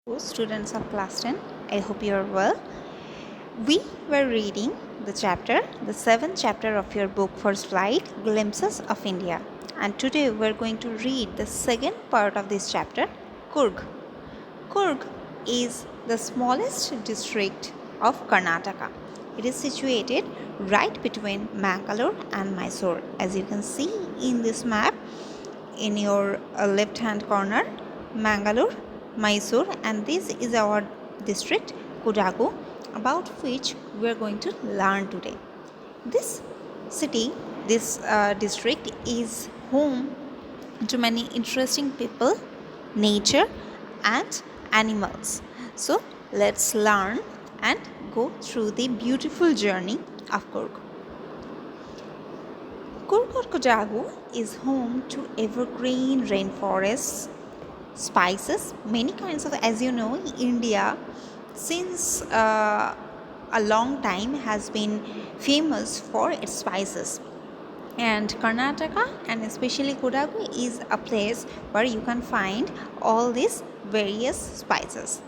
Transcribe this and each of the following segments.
Students of class 10, I hope you are well. We were reading the seventh chapter of your book First Flight, Glimpses of India. And today we're going to read the second part of this chapter, Coorg. Coorg is the smallest district of Karnataka. It is situated right between Mangalore and Mysore. As you can see in this map, in your left hand corner, Mangalore, Mysore, and this is our district, Kodagu, about which we are going to learn today. This city, this district is home to many interesting people, nature, and animals. So let's learn and go through the beautiful journey of Coorg. Coorg or Kodagu is home to evergreen rainforests, spices, many kinds of, as you know, India since a long time has been famous for its spices. And Karnataka and especially Kodagu is a place where you can find all these various spices.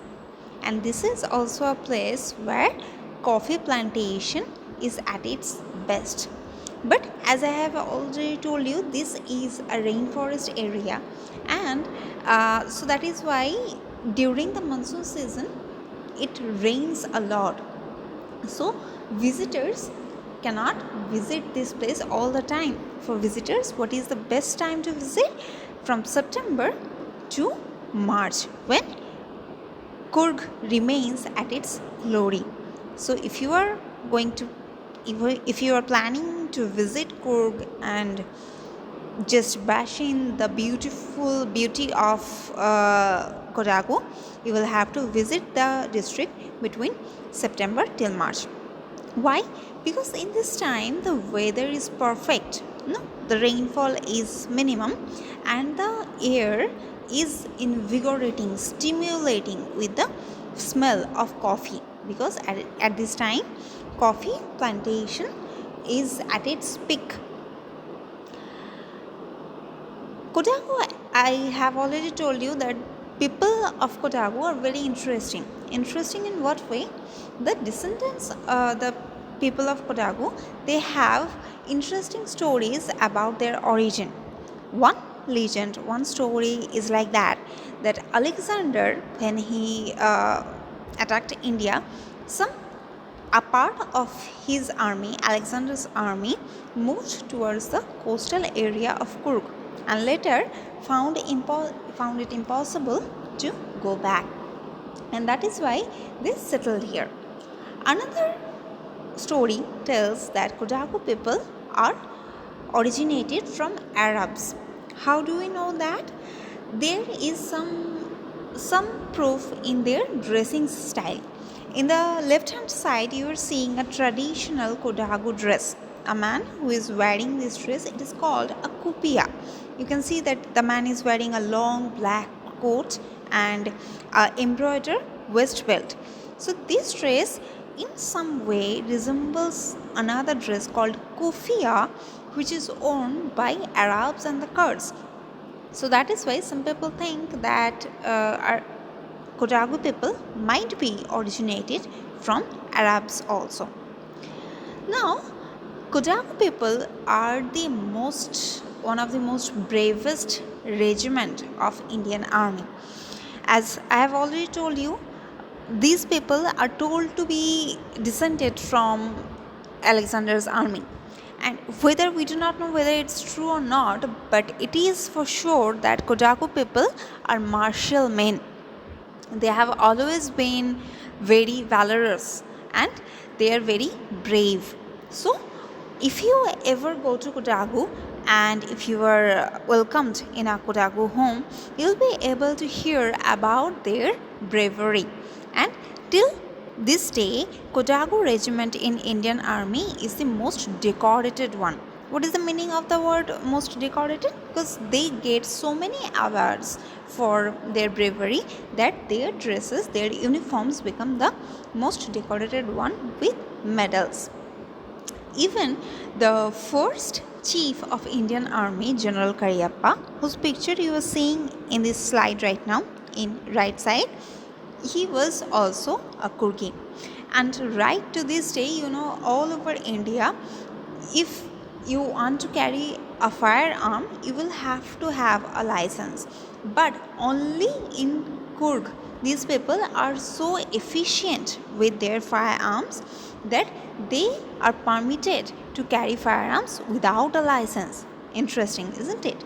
And this is also a place where coffee plantation is at its best. But as I have already told you, this is a rainforest area, and so that is why during the monsoon season it rains a lot. So visitors cannot visit this place all the time. For visitors, what is the best time to visit? From September to March, when Coorg remains at its glory. So if you are going to if you are planning to visit Coorg and just bash in the beautiful beauty of Kodagu, you will have to visit the district between September till March. Why? Because in this time the weather is perfect. No, the rainfall is minimum and the air is invigorating, stimulating with the smell of coffee. Because at this time, coffee plantation is at its peak. Kodagu, I have already told you that people of Kodagu are very interesting. Interesting in what way? The descendants, the people of Kodagu, they have interesting stories about their origin. One legend, one story is like that Alexander, when he attacked India, a part of his army, Alexander's army, moved towards the coastal area of Coorg and later found it impossible to go back, and that is why they settled here. Another story tells that Kodagu people are originated from Arabs. How do we know that? There is some proof in their dressing style. In the left hand side, you are seeing a traditional Kodagu dress. A man who is wearing this dress, it is called a kupiya. You can see that the man is wearing a long black coat and embroidered waist belt. So this dress in some way resembles another dress called kufiya, which is worn by Arabs and the Kurds. So that is why some people think that our Kodagu people might be originated from Arabs also. Now, Kodagu people are one of the most bravest regiment of Indian Army. As I have already told you, these people are told to be descended from Alexander's army. And whether we do not know whether it's true or not, but it is for sure that Kodagu people are martial men. They have always been very valorous and they are very brave. So, if you ever go to Kodagu and if you are welcomed in a Kodagu home, you'll be able to hear about their bravery. And till this day, Kodagu regiment in Indian Army is the most decorated one. What is the meaning of the word most decorated? Because they get so many awards for their bravery that their dresses, their uniforms become the most decorated one with medals. Even the first chief of Indian Army, General Cariappa, whose picture you are seeing in this slide right now in right side, he was also a Kurki. And right to this day, all over India, if you want to carry a firearm, you will have to have a license. But only in Kurg, these people are so efficient with their firearms that they are permitted to carry firearms without a license. Interesting, isn't it?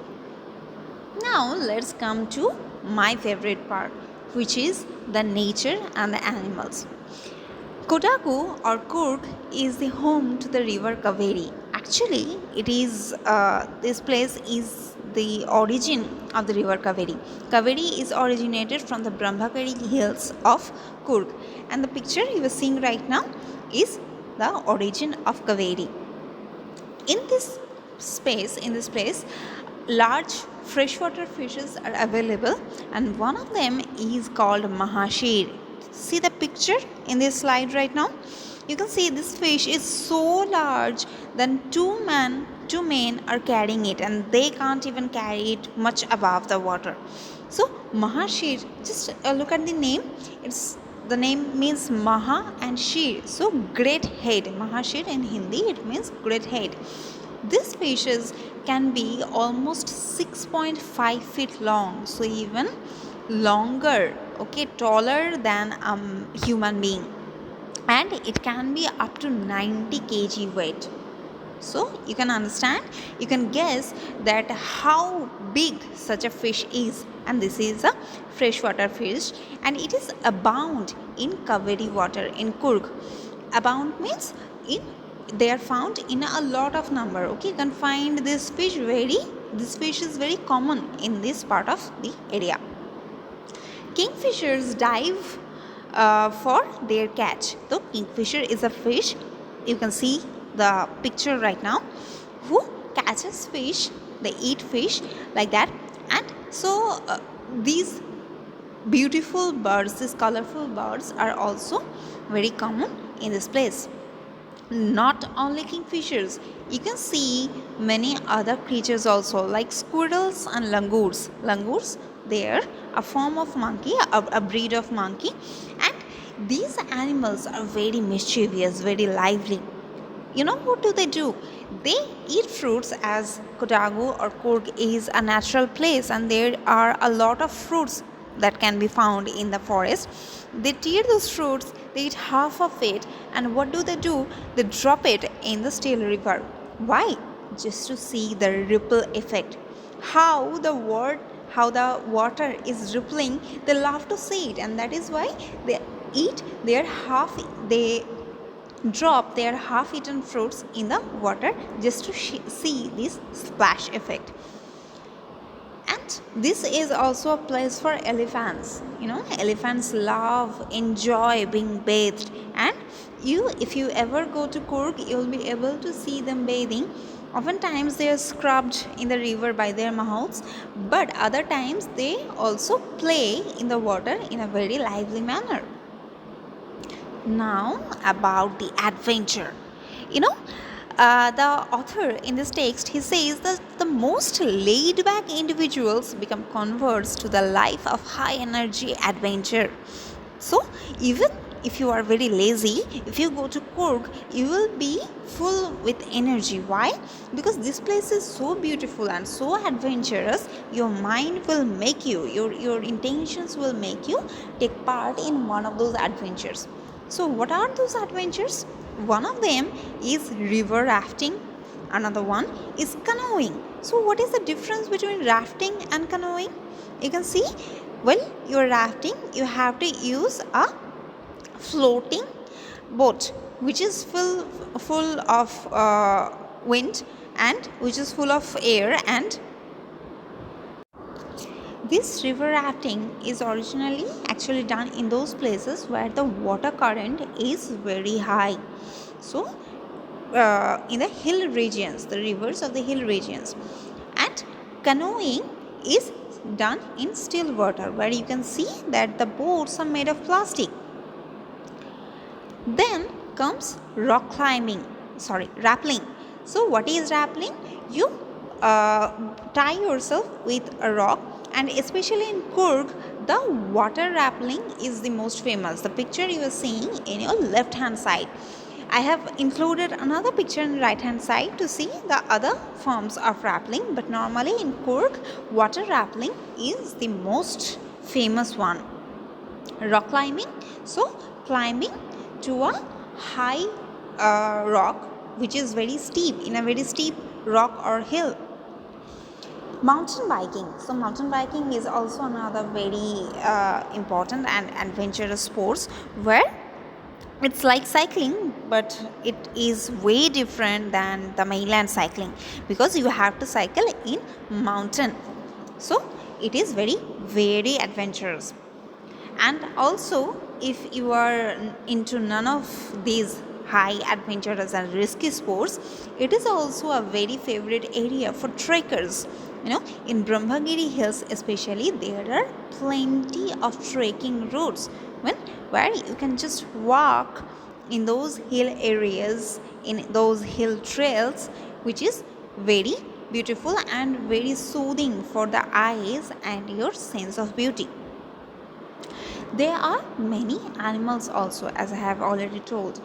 Now let's come to my favorite part, which is the nature and the animals. Kodagu or Kurg is the home to the river Kaveri. Actually, it is this place is the origin of the river Kaveri. Kaveri is originated from the Brahmakari hills of Kurg, and the picture you are seeing right now is the origin of Kaveri. In this place, large freshwater fishes are available, and one of them is called Mahashir. See the picture in this slide right now? You can see this fish is so large that two men are carrying it, and they can't even carry it much above the water. So Mahashir, just look at the name. The name means Maha and Shir, so great head. Mahashir in Hindi it means great head. These fishes can be almost 6.5 feet long, so even longer, okay, taller than a human being, and it can be up to 90 kg weight. So you can understand, you can guess that how big such a fish is, and this is a freshwater fish, and it is abound in Kaveri water in Kurg. Abound means they are found in a lot of number. Okay, you can find this fish is very common in this part of the area. Kingfishers dive for their catch. So kingfisher is a fish, you can see the picture right now, who catches fish, they eat fish like that. And so these beautiful birds, these colorful birds are also very common in this place. Not only kingfishers, you can see many other creatures also, like squirrels and langurs. Langurs, they are a form of monkey, a breed of monkey, and these animals are very mischievous, very lively. You know what do? They eat fruits, as Kodagu or Kurg is a natural place and there are a lot of fruits that can be found in the forest. They tear those fruits, they eat half of it, and what do? They drop it in the still river. Why? Just to see the ripple effect. How the water is rippling, they love to see it, and that is why they eat their they drop their half eaten fruits in the water just to see this splash effect. And this is also a place for elephants. Elephants love, enjoy being bathed, and if you ever go to Kurg, you'll be able to see them bathing. Oftentimes they are scrubbed in the river by their mouths, but other times they also play in the water in a very lively manner. Now about the adventure. The author in this text, he says that the most laid back individuals become converts to the life of high energy adventure. So even if you are very lazy, if you go to Kurg, you will be full with energy. Why? Because this place is so beautiful and so adventurous. Your mind will make you, your intentions will make you take part in one of those adventures. So what are those adventures? One of them is river rafting, another one is canoeing. So what is the difference between rafting and canoeing? You can see, you're rafting, you have to use a floating boat which is full of wind and which is full of air. And this river rafting is originally actually done in those places where the water current is very high. So in the hill regions, the rivers of the hill regions. And canoeing is done in still water, where you can see that the boats are made of plastic. Then comes rappelling. So what is rappelling? You tie yourself with a rock and especially in Coorg, the water rafting is the most famous. The picture you are seeing in your left hand side. I have included another picture in right hand side to see the other forms of rappelling, but normally in Coorg, water rappelling is the most famous one. Rock climbing, so climbing to a high rock which is very steep, in a very steep rock or hill. Mountain biking, so mountain biking is also another very important and adventurous sports where it's like cycling, but it is way different than the mainland cycling because you have to cycle in mountain, so it is very adventurous. And also, if you are into none of these high adventurous and risky sports, it is also a very favorite area for trekkers. In Brahmagiri hills especially, there are plenty of trekking routes where you can just walk in those hill areas, in those hill trails, which is very beautiful and very soothing for the eyes and your sense of beauty. There are many animals also, as I have already told.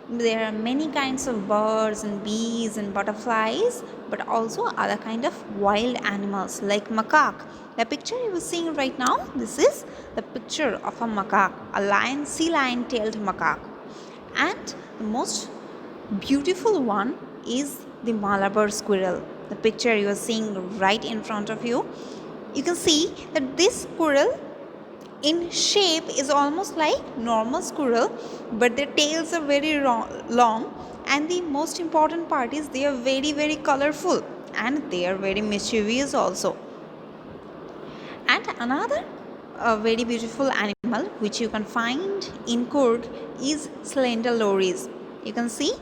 There are many kinds of birds and bees and butterflies, but also other kind of wild animals like macaque. The picture you are seeing right now, this is the picture of a macaque, a sea lion-tailed macaque. And the most beautiful one is the Malabar squirrel. The picture you are seeing right in front of you. You can see that this squirrel in shape is almost like normal squirrel, but their tails are very long, and the most important part is they are very colorful and they are very mischievous also. And another very beautiful animal which you can find in Coorg is slender lories. You can see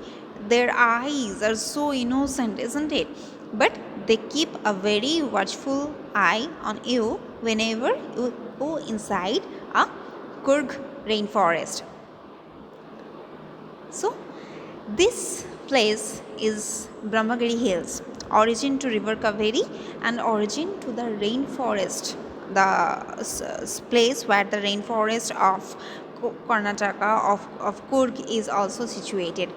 their eyes are so innocent, isn't it? But they keep a very watchful eye on you whenever you go inside a Coorg rainforest. So this place is Brahmagiri Hills, origin to River Kaveri and origin to the rainforest, the place where the rainforest of Karnataka of Coorg is also situated.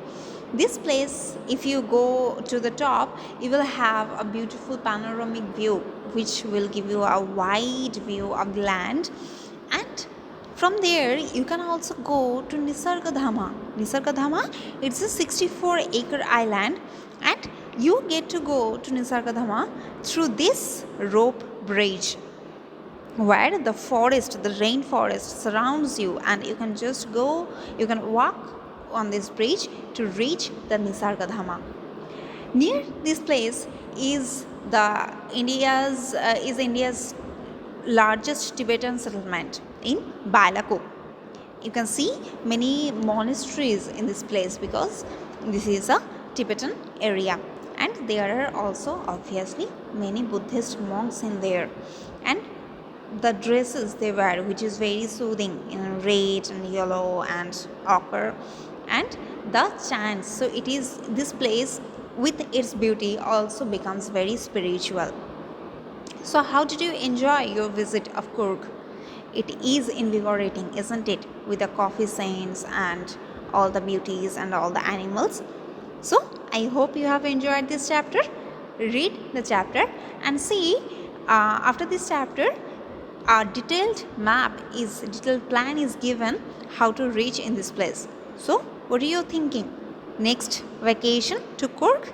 This place, if you go to the top, you will have a beautiful panoramic view which will give you a wide view of the land, and from there you can also go to Nisargadhama. Nisargadhama, it's a 64-acre island, and you get to go to Nisargadhama through this rope bridge where the forest, the rainforest surrounds you, and you can just go, you can walk on this bridge to reach the Nisargadhama. Near this place is India's largest Tibetan settlement in Balakot. You can see many monasteries in this place because this is a Tibetan area, and there are also obviously many Buddhist monks in there, and the dresses they wear, which is very soothing in red and yellow and ochre, and the chants, so it is, this place with its beauty also becomes very spiritual. So how did you enjoy your visit of Coorg? It is invigorating, isn't it, with the coffee scents and all the beauties and all the animals. So I hope you have enjoyed this chapter. Read the chapter and see, after this chapter a detailed plan is given how to reach in this place. So what are you thinking? Next vacation to Coorg?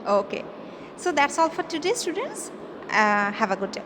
Okay. So that's all for today, students. Have a good day.